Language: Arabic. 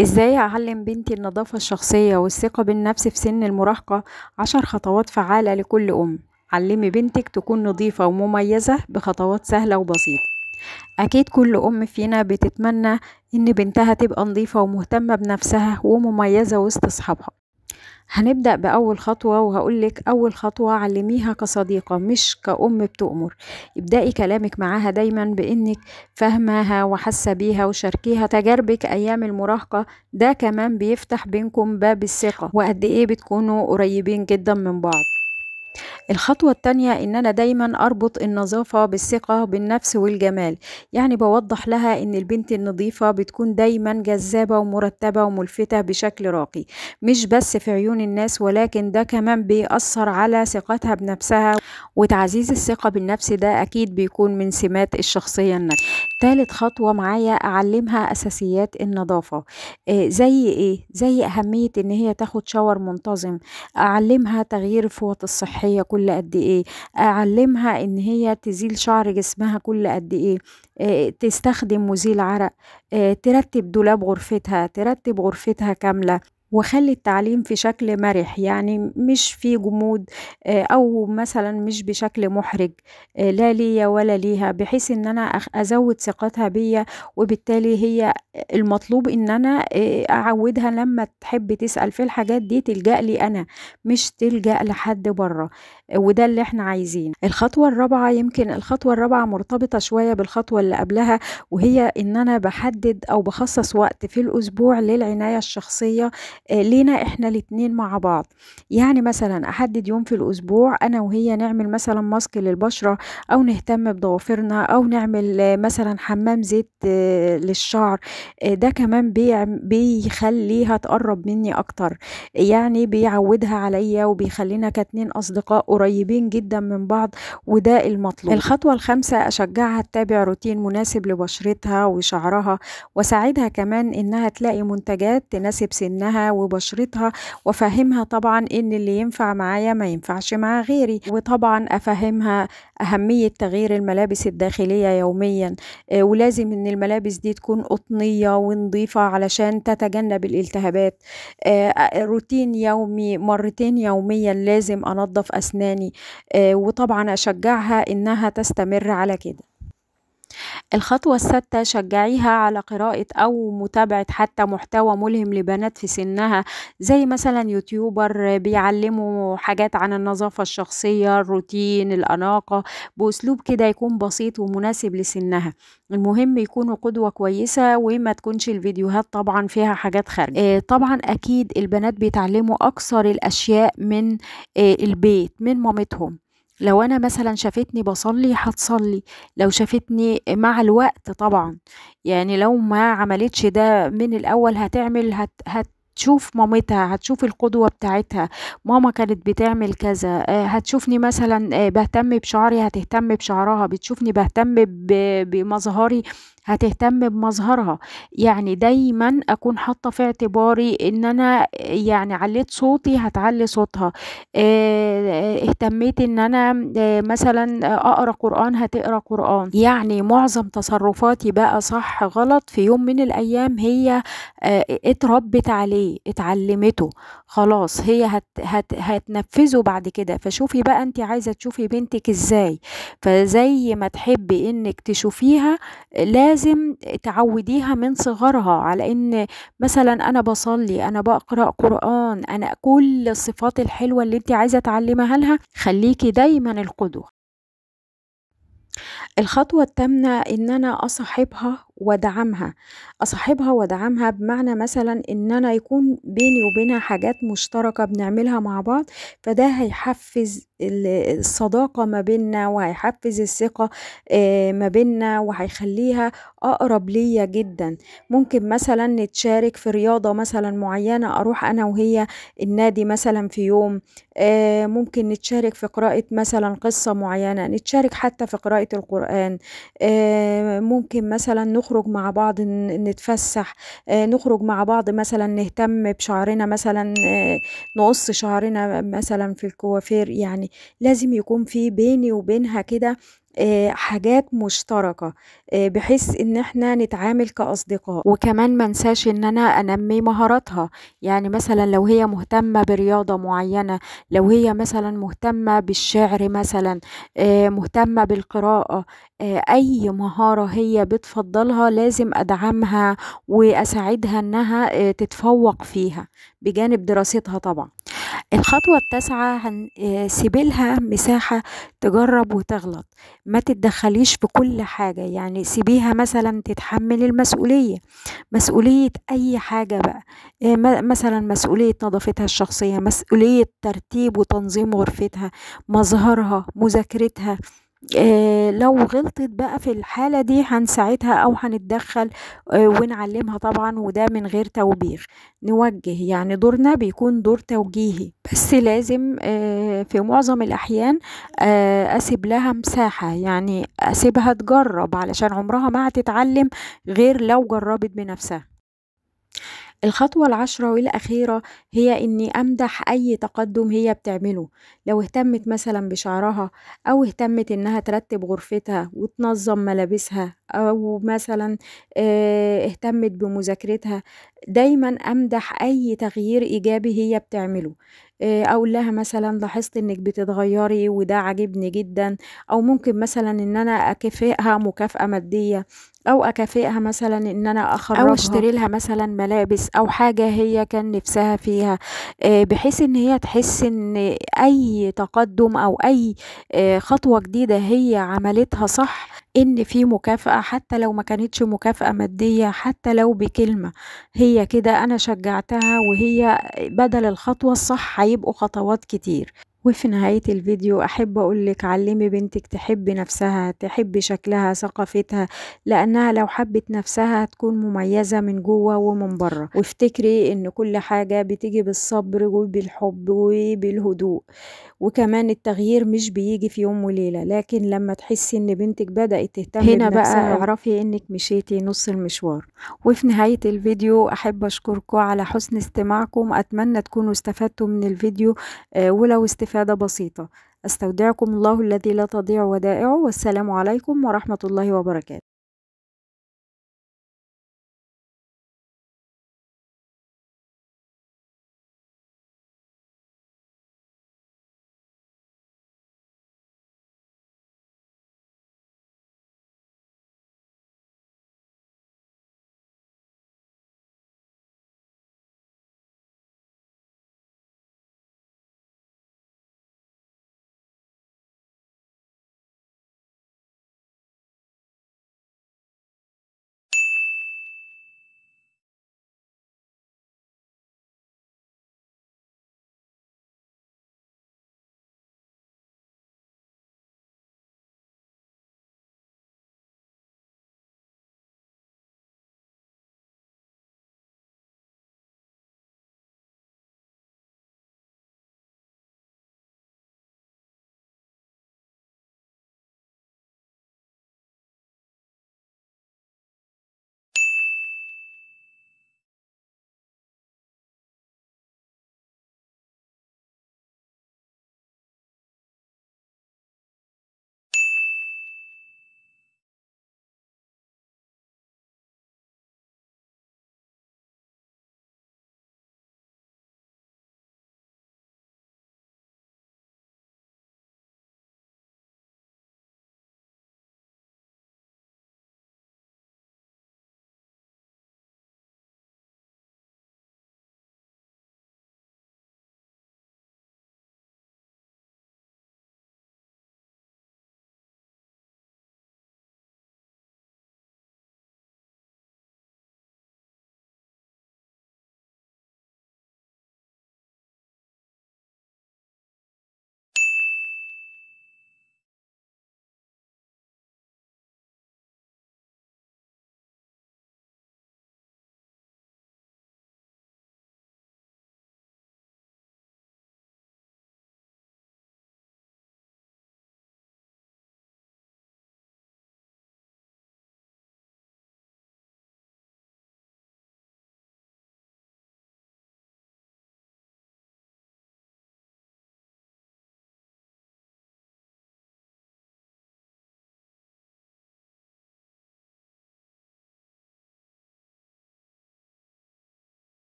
ازاي اعلم بنتي النظافة الشخصية والثقة بالنفس في سن المراهقة؟ 10 خطوات فعالة لكل ام. علمي بنتك تكون نظيفة ومميزة بخطوات سهلة وبسيطة. اكيد كل ام فينا بتتمنى ان بنتها تبقى نظيفة ومهتمة بنفسها ومميزة وسط اصحابها. هنبدأ بأول خطوة، وهقولك أول خطوة علميها كصديقة مش كأم بتؤمر. ابدأي كلامك معاها دايما بإنك فاهماها وحاسة بيها، وشاركيها تجاربك أيام المراهقة. ده كمان بيفتح بينكم باب الثقة وقد إيه بتكونوا قريبين جدا من بعض. الخطوة التانية إن أنا دايما أربط النظافة بالثقة بالنفس والجمال. يعني بوضح لها إن البنت النظيفة بتكون دايما جذابة ومرتبة وملفتة بشكل راقي، مش بس في عيون الناس، ولكن ده كمان بيأثر على ثقتها بنفسها. وتعزيز الثقة بالنفس ده أكيد بيكون من سمات الشخصية الناجحة. تالت خطوة معايا أعلمها أساسيات النظافة. زي إيه؟ زي أهمية إن هي تاخد شاور منتظم. أعلمها تغيير الفوط الصحية كل قد إيه. أعلمها إن هي تزيل شعر جسمها كل قد إيه. تستخدم مزيل عرق. ترتب دولاب غرفتها، ترتب غرفتها كاملة. وخلي التعليم في شكل مرح، يعني مش في جمود، أو مثلا مش بشكل محرج، لا ليا ولا ليها، بحيث إن أنا أزود ثقتها بيا. وبالتالي هي المطلوب إن أنا أعودها لما تحب تسأل في الحاجات دي تلجأ لي أنا، مش تلجأ لحد بره. وده اللي احنا عايزين. الخطوة الرابعة، يمكن الخطوة الرابعة مرتبطة شوية بالخطوة اللي قبلها، وهي إن أنا بحدد أو بخصص وقت في الأسبوع للعناية الشخصية لينا احنا الاتنين مع بعض. يعني مثلا أحدد يوم في الأسبوع أنا وهي نعمل مثلا ماسك للبشرة، أو نهتم بضوافرنا، أو نعمل مثلا حمام زيت للشعر. ده كمان بيخليها تقرب مني أكتر، يعني بيعودها عليا وبيخلينا كاتنين أصدقاء قريبين جدا من بعض. وده المطلوب. الخطوة الخامسة، أشجعها تتابع روتين مناسب لبشرتها وشعرها، وساعدها كمان إنها تلاقي منتجات تناسب سنها وبشرتها. وأفهمها طبعا إن اللي ينفع معايا ما ينفعش مع غيري. وطبعا أفهمها أهمية تغيير الملابس الداخلية يوميا. ولازم إن الملابس دي تكون قطنية ونظيفة علشان تتجنب الالتهابات. روتين يومي مرتين يوميا لازم أنظف أسناني. وطبعا أشجعها إنها تستمر على كده. الخطوة السادسة، شجعيها على قراءة أو متابعة حتى محتوى ملهم لبنات في سنها، زي مثلا يوتيوبر بيعلموا حاجات عن النظافة الشخصية، الروتين، الأناقة، بأسلوب كده يكون بسيط ومناسب لسنها. المهم يكونوا قدوة كويسة، وما تكونش الفيديوهات طبعا فيها حاجات خارجة. طبعا أكيد البنات بيتعلموا أكثر الأشياء من البيت، من مامتهم. لو انا مثلا شافتني بصلي هتصلي، لو شافتني مع الوقت طبعا. يعني لو ما عملتش ده من الاول هتعمل هتشوف مامتها، هتشوف القدوة بتاعتها. ماما كانت بتعمل كذا. هتشوفني مثلا بهتم بشعري هتهتم بشعرها، بتشوفني بهتم بمظهري هتهتم بمظهرها. يعني دايما اكون حاطه في اعتباري ان انا يعني عليت صوتي هتعلي صوتها. اهتميت ان انا مثلا اقرا قرآن هتقرا قرآن. يعني معظم تصرفاتي بقى صح غلط في يوم من الايام هي اتربت عليه، اتعلمته، خلاص هي هتنفذه بعد كده. فشوفي بقى انت عايزة تشوفي بنتك ازاي، فزي ما تحبي انك تشوفيها لازم تعوديها من صغرها على ان مثلا انا بصلي، انا بقرأ قرآن، انا كل الصفات الحلوة اللي انت عايزة تعلمها لها. خليكي دايما القدوة. الخطوة التامنة إن أنا أصاحبها وأدعمها. أصاحبها وأدعمها بمعنى مثلا إن أنا يكون بيني وبينها حاجات مشتركة بنعملها مع بعض، فده هيحفز الصداقة ما بيننا، وهيحفز الثقة ما بيننا، وهيخليها أقرب ليا جدا. ممكن مثلا نتشارك في رياضة مثلا معينة، أروح أنا وهي النادي مثلا في يوم. ممكن نتشارك في قراءة مثلا قصة معينة، نتشارك حتى في قراءة القرآن. ممكن مثلا نخرج مع بعض نتفسح. نخرج مع بعض مثلا نهتم بشعرنا مثلا، نقص شعرنا مثلا في الكوافير. يعني لازم يكون في بيني وبينها كده حاجات مشتركة، بحيث ان احنا نتعامل كأصدقاء. وكمان منساش ان انا انمي مهاراتها، يعني مثلا لو هي مهتمة برياضة معينة، لو هي مثلا مهتمة بالشعر مثلا، مهتمة بالقراءة، اي مهارة هي بتفضلها لازم ادعمها واساعدها انها تتفوق فيها بجانب دراستها طبعا. الخطوة التاسعة سيبيلها مساحة تجرب وتغلط، ما تتدخليش في كل حاجة، يعني سيبيها مثلا تتحمل المسؤولية، مسؤولية أي حاجة بقى، مثلا مسؤولية نظافتها الشخصية، مسؤولية ترتيب وتنظيم غرفتها، مظهرها، مذاكرتها. لو غلطت بقى في الحالة دي هنساعدها أو هنتدخل ونعلمها طبعا، وده من غير توبيخ، نوجه، يعني دورنا بيكون دور توجيهي، بس لازم في معظم الأحيان أسيب لها مساحة، يعني أسيبها تجرب علشان عمرها ما هتتعلم غير لو جربت بنفسها. الخطوة العاشرة والأخيرة هي إني أمدح أي تقدم هي بتعمله، لو اهتمت مثلا بشعرها، أو اهتمت إنها ترتب غرفتها وتنظم ملابسها، أو مثلا اهتمت بمذاكرتها، دايما أمدح أي تغيير إيجابي هي بتعمله. أقول لها مثلا لاحظت إنك بتتغيري وده عاجبني جدا، أو ممكن مثلا إن أنا أكافئها مكافأة مادية، او اكافئها مثلا ان انا اخرجها، او اشتري لها مثلا ملابس او حاجة هي كان نفسها فيها، بحيث ان هي تحس ان اي تقدم او اي خطوة جديدة هي عملتها صح، ان في مكافأة، حتى لو ما كانتش مكافأة مادية، حتى لو بكلمة، هي كده انا شجعتها، وهي بدل الخطوة الصح هيبقوا خطوات كتير. وفي نهاية الفيديو أحب أقولك علمي بنتك تحب نفسها، تحب شكلها، ثقافتها، لأنها لو حبت نفسها هتكون مميزة من جوه ومن بره. وافتكري إن كل حاجة بتيجي بالصبر وبالحب وبالهدوء، وكمان التغيير مش بيجي في يوم وليلة، لكن لما تحسي إن بنتك بدأت تهتم هنا بنفسها بقى اعرفي إنك مشيتي نص المشوار. وفي نهاية الفيديو أحب أشكركم على حسن استماعكم، أتمنى تكونوا استفدتوا من الفيديو ولو استفادة بسيطة. أستودعكم الله الذي لا تضيع ودائعه، والسلام عليكم ورحمة الله وبركاته.